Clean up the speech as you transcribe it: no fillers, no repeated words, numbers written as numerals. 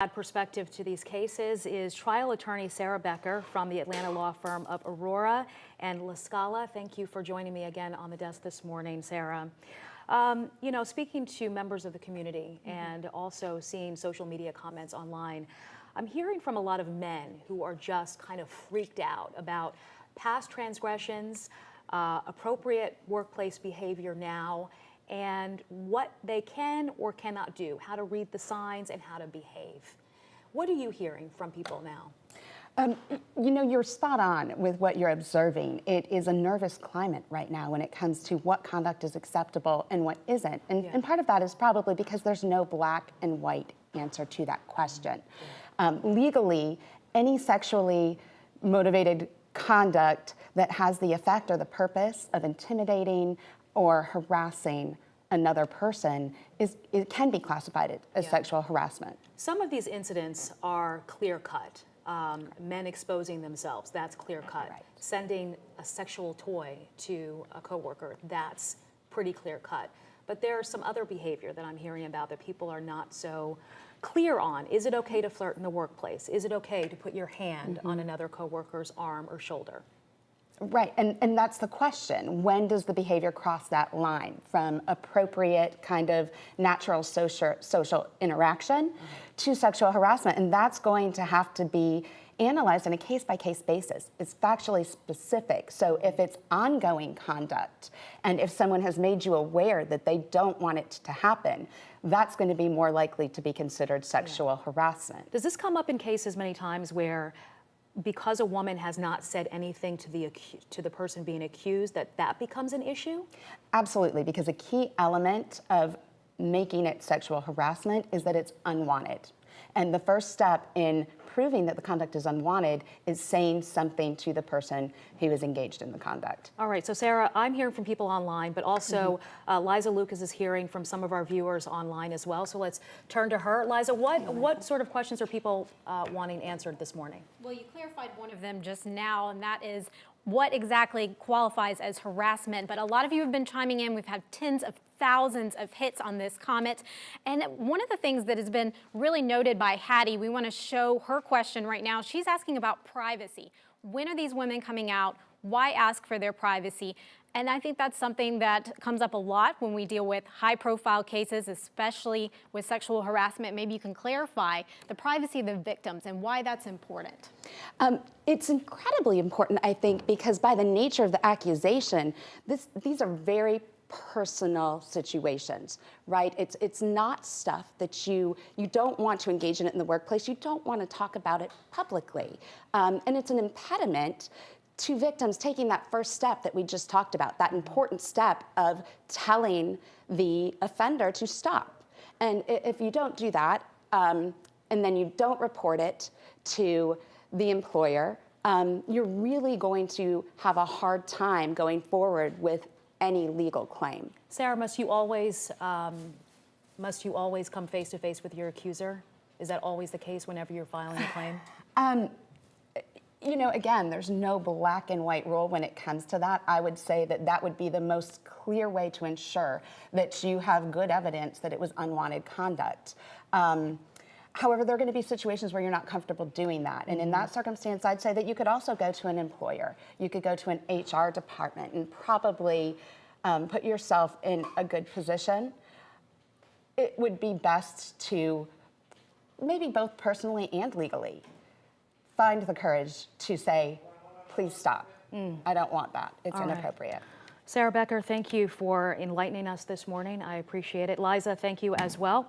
Add perspective to these cases is trial attorney Sara Becker from the Atlanta law firm of Aurora and La Scala. Thank you for joining me again on the desk this morning, Sara. Speaking to members of the community and also seeing social media comments online, I'm hearing from a lot of men who are just kind of freaked out about past transgressions, appropriate workplace behavior now, and what they can or cannot do, how to read the signs and how to behave. What are you hearing from people now? You're spot on with what you're observing. It is a nervous climate right now when it comes to what conduct is acceptable and what isn't. And part of that is probably because there's no black and white answer to that question. Legally, any sexually motivated conduct that has the effect or the purpose of intimidating or harassing another person it can be classified as sexual harassment. Some of these incidents are clear-cut. Men exposing themselves, that's clear-cut. Right. Sending a sexual toy to a coworker, that's pretty clear-cut. But there's some other behavior that I'm hearing about that people are not so clear on. Is it okay to flirt in the workplace? Is it okay to put your hand on another coworker's arm or shoulder? Right, and that's the question. When does the behavior cross that line from appropriate kind of natural social interaction to sexual harassment? And that's going to have to be analyzed on a case-by-case basis. It's factually specific. So if it's ongoing conduct, and if someone has made you aware that they don't want it to happen, that's going to be more likely to be considered sexual harassment. Does this come up in cases many times where because a woman has not said anything to the person being accused, that becomes an issue? Absolutely, because a key element of making it sexual harassment is that it's unwanted. And the first step in proving that the conduct is unwanted is saying something to the person who is engaged in the conduct. All right, so Sara, I'm hearing from people online, but also Liza Lucas is hearing from some of our viewers online as well. So let's turn to her. Liza, what sort of questions are people wanting answered this morning? Well, you clarified one of them just now, and that is what exactly qualifies as harassment. But a lot of you have been chiming in. We've had tens of thousands of hits on this comment. And one of the things that has been really noted by Hattie, we want to show her question right now. She's asking about privacy. When are these women coming out? Why ask for their privacy? And I think that's something that comes up a lot when we deal with high-profile cases, especially with sexual harassment. Maybe you can clarify the privacy of the victims and why that's important. It's incredibly important, I think, because by the nature of the accusation, these are very personal situations, right? It's not stuff that you don't want to engage in it in the workplace. You don't want to talk about it publicly. And it's an impediment to victims taking that first step that we just talked about, that important step of telling the offender to stop. And if you don't do that, and then you don't report it to the employer, you're really going to have a hard time going forward with any legal claim. Sara, must you always come face to face with your accuser? Is that always the case whenever you're filing a claim? Again, there's no black and white rule when it comes to that. I would say that would be the most clear way to ensure that you have good evidence that it was unwanted conduct. However, there are going to be situations where you're not comfortable doing that. And in that circumstance, I'd say that you could also go to an employer. You could go to an HR department and probably put yourself in a good position. It would be best to, maybe both personally and legally, find the courage to say, please stop. I don't want that. It's inappropriate. Sara Becker, thank you for enlightening us this morning. I appreciate it. Liza, thank you as well.